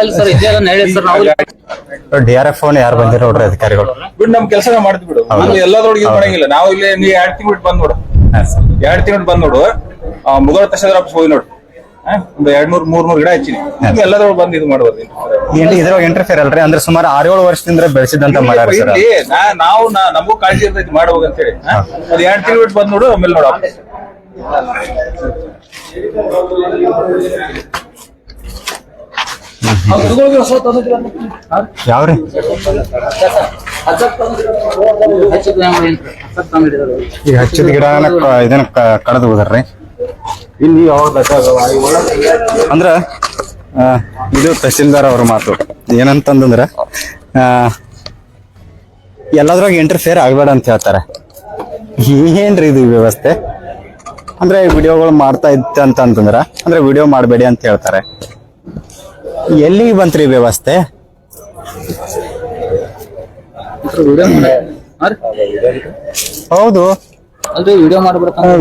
ಇಲ್ಲ ಸರ್ ಇದೆಲ್ಲ ಹೇಳಿ ಸರ್ ನಾವು DRF ಫೋನ್ ಯಾರು ಬಂದಿರೋ ನೋಡ್ರಿ ಅಧಿಕಾರಿಗಳು ಬಿಡು ನಮ್ ಕೆಲಸ ಮಾಡ್ತೀವಿ ಬಿಡು ಎಲ್ಲದರೊಳಗೆ ಇದು ಮಾಡಂಗಿಲ್ಲ ನಾವು ಇಲ್ಲಿ ನೀ 2 ತಿಂಗಳು ಬಿಟ್ಟು ಬಂದ್ ನೋಡು 2 ತಿಂಗಳು ಬಂದ್ ನೋಡು ಮುಗಳ ತಹಶೀಲ್ದಾರ್ ಆಫೀಸ್ ಹೋಗಿ ನೋಡು ಒಂದು 200-300 ಗಿಡ ಹಚ್ಚಿನಿ ಎಲ್ಲದರೊಳಗೆ ಬಂದು ಇದು ಮಾಡ್ಬೋದು ಇದ್ರೊಳಗೆ ಇಂಟರ್ಫಿಯರ್ ಅಲ್ರಿ ಅಂದ್ರೆ ಸುಮಾರು 6-7 ವರ್ಷದಿಂದ ಬೆಳೆಸಿದಂತ ಮರ ಸರ್ ನಾವು ನಮಗೂ ಕಾಳಜಿ ಇರ್ತೈತಿ ಮಾಡ್ಬೇಕು ಅಂತ ಹೇಳಿ ಅದು 2 ತಿಂಗಳು ಬಿಟ್ಟು ಬಂದ್ ನೋಡು ಆಮೇಲೆ ನೋಡ ಯಾವ್ರಿ ಈಗ ಹಚ್ಚಿದ ಗಿಡನ ಇದನ್ನ ಕಡದು ಹೋದ್ರಿ ಇಲ್ಲಿ ಅಂದ್ರ ಇದು ತಹಸೀಲ್ದಾರ್ ಅವ್ರ ಮಾತು ಏನಂತಂದ್ರ ಎಲ್ಲದ್ರಾಗ ಇಂಟರ್ಫಿಯರ್ ಆಗ್ಬೇಡ ಅಂತ ಹೇಳ್ತಾರೆ ಏನ್ರಿ ಇದು ವ್ಯವಸ್ಥೆ ಅಂದ್ರೆ ವಿಡಿಯೋಗಳು ಮಾಡ್ತಾ ಇತ್ತು ಅಂತಂದ್ರ ಅಂದ್ರೆ ವಿಡಿಯೋ ಮಾಡಬೇಡಿ ಅಂತ ಹೇಳ್ತಾರೆ ಎಲ್ಲಿಗೆ ಬಂತ್ರಿ ವ್ಯವಸ್ಥೆ ಹೌದು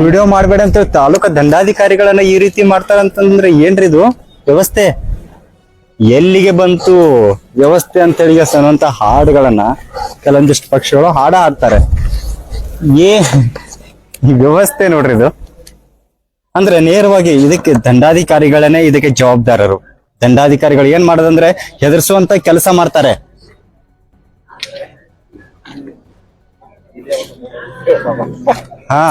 ವಿಡಿಯೋ ಮಾಡ್ಬೇಡ ಅಂತ ತಾಲೂಕಾ ದಂಡಾಧಿಕಾರಿಗಳನ್ನ ಈ ರೀತಿ ಮಾಡ್ತಾರಂತಂದ್ರೆ ಏನ್ರಿ ಇದು ವ್ಯವಸ್ಥೆ ಎಲ್ಲಿಗೆ ಬಂತು ವ್ಯವಸ್ಥೆ ಅಂತ ಹೇಳಿ ಅನ್ನುವಂತ ಹಾಡುಗಳನ್ನ ಕೆಲವೊಂದಿಷ್ಟು ಪಕ್ಷಿಗಳು ಹಾಡ್ತಾರೆ ಈ ವ್ಯವಸ್ಥೆ ನೋಡ್ರಿ ಇದು ಅಂದ್ರೆ ನೇರವಾಗಿ ಇದಕ್ಕೆ ದಂಡಾಧಿಕಾರಿಗಳನ್ನೇ ಇದಕ್ಕೆ ಜವಾಬ್ದಾರರು ದಂಡಾಧಿಕಾರಿಗಳು ಏನ್ ಮಾಡೋದಂದ್ರೆ ಹೆದರ್ಸುವಂತ ಕೆಲಸ ಮಾಡ್ತಾರೆ ಹಾ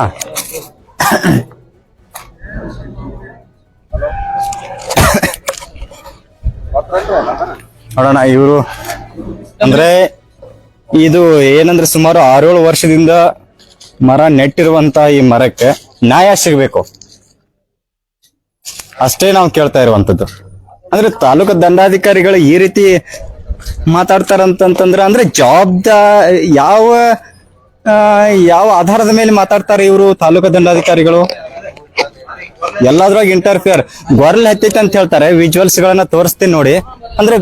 ನೋಡೋಣ ಇವರು ಅಂದ್ರೆ ಇದು ಏನಂದ್ರೆ ಸುಮಾರು 6-7 ವರ್ಷದಿಂದ ಮರ ನೆಟ್ಟಿರುವಂತ ಈ ಮರಕ್ಕೆ ನ್ಯಾಯ ಸಿಗ್ಬೇಕು ಅಷ್ಟೇ ನಾವು ಕೇಳ್ತಾ ಇರುವಂತದ್ದು ಅಂದ್ರೆ ತಾಲೂಕು ದಂಡಾಧಿಕಾರಿಗಳು ಈ ರೀತಿ ಮಾತಾಡ್ತಾರಂತಂದ್ರೆ ಅಂದ್ರೆ ಜವಾಬ್ದಾರಿ ಯಾವ ಆಧಾರದ ಮೇಲೆ ಮಾತಾಡ್ತಾರೆ ಇವರು ತಾಲೂಕು ದಂಡಾಧಿಕಾರಿಗಳು ಎಲ್ಲಾದ್ರಾಗ ಇಂಟರ್ಫಿಯರ್ ಗೊರಲ್ ಹತ್ತೈತೆ ಅಂತ ಹೇಳ್ತಾರೆ ವಿಜುವಲ್ಸ್ ಗಳನ್ನ ತೋರಿಸ್ತೀನಿ ನೋಡಿ ಅಂದ್ರೆ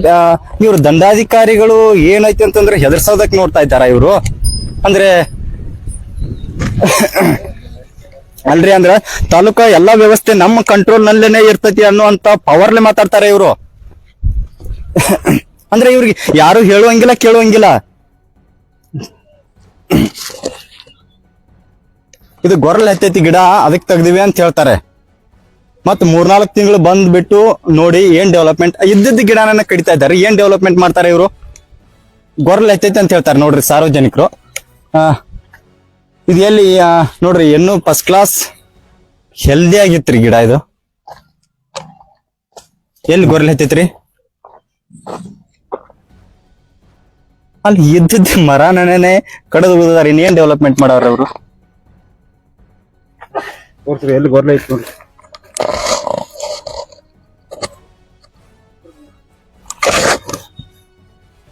ಇವ್ರು ದಂಡಾಧಿಕಾರಿಗಳು ಏನೈತಿ ಅಂತಂದ್ರೆ ಹೆದರ್ಸೋದಕ್ ನೋಡ್ತಾ ಇದ್ದಾರ ಇವರು ಅಂದ್ರೆ ಅಲ್ರಿ ಅಂದ್ರ ತಾಲೂಕಾ ಎಲ್ಲಾ ವ್ಯವಸ್ಥೆ ನಮ್ಮ ಕಂಟ್ರೋಲ್ ನಲ್ಲೇನೆ ಇರ್ತೈತಿ ಅನ್ನುವಂತ ಪವರ್ಲೆ ಮಾತಾಡ್ತಾರೆ ಇವರು ಅಂದ್ರೆ ಇವ್ರಿಗೆ ಯಾರು ಹೇಳುವಂಗಿಲ್ಲ ಕೇಳುವಂಗಿಲ್ಲ ಇದು ಗೊರಲ್ ಹತ್ತೈತಿ ಗಿಡ ಅದಕ್ಕೆ ತೆಗ್ದಿವಿ ಅಂತ ಹೇಳ್ತಾರೆ ಮತ್ 3-4 ತಿಂಗಳು ಬಂದ್ಬಿಟ್ಟು ನೋಡಿ ಏನ್ ಡೆವಲಪ್ಮೆಂಟ್ ಇದ್ದದ್ದು ಗಿಡನ ಕಡಿತಾ ಇದ್ದಾರೆ ಏನ್ ಡೆವಲಪ್ಮೆಂಟ್ ಮಾಡ್ತಾರೆ ಇವರು ಗೊರಲ್ ಹತ್ತೈತಿ ಅಂತ ಹೇಳ್ತಾರೆ ನೋಡ್ರಿ ಸಾರ್ವಜನಿಕರು ಇದು ಎಲ್ಲಿ ನೋಡ್ರಿ ಇನ್ನೂ ಫಸ್ಟ್ ಕ್ಲಾಸ್ ಹೆಲ್ದಿ ಆಗಿತ್ರಿ ಗಿಡ ಇದು ಎಲ್ಲಿ ಗೊರಲ್ ಹತ್ತೈತ್ರಿ ಅಲ್ಲಿ ಇದ್ದದ್ದು ಮರನೇ ಕಡದು ಹೋದಾರ ಇನ್ನೇನ್ ಡೆವಲಪ್ಮೆಂಟ್ ಮಾಡವ್ರ ಅವರು ಎಲ್ಲಿ ಗೊರಲ್ ಐತಿ